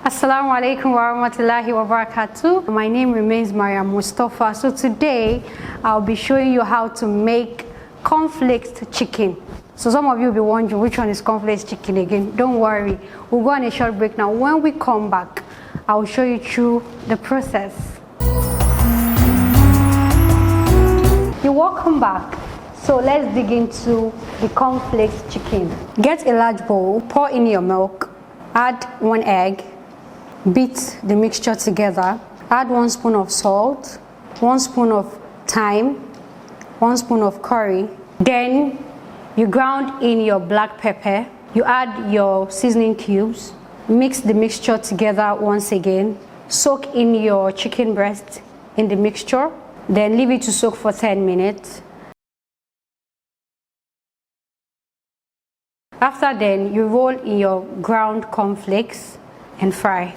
Assalamu alaikum wa rahmatullahi wa barakatuh. My name remains Mariam Mustafa. So today I'll be showing you how to make cornflakes chicken. So some of you will be wondering which one is cornflakes chicken again. Don't worry, we'll go on a short break now. When we come back, I'll show you through the process. You're welcome back. So let's dig into the cornflakes chicken. Get a large bowl, pour in your milk, add 1 egg, beat the mixture together, add 1 spoon of salt, 1 spoon of thyme, 1 spoon of curry. Then you ground in your black pepper, you add your seasoning cubes, mix the mixture together once again, soak in your chicken breast in the mixture, then leave it to soak for 10 minutes. After then, you roll in your ground cornflakes and fry.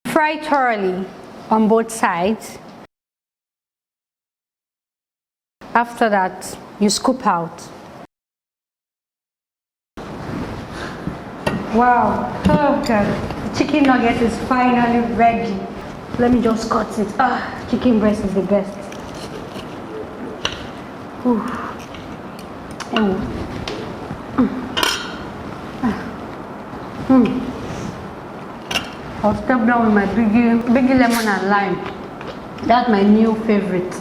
Fry thoroughly on both sides. After that, you scoop out. Wow, oh God. The chicken nugget is finally ready. Let me just cut it. Chicken breast is the best. Ooh. I'll step down with my biggie lemon and lime. That's my new favorite.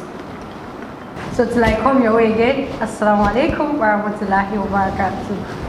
So till I come your way again, Assalamu alaikum wa rahmatullahi wa barakatuh.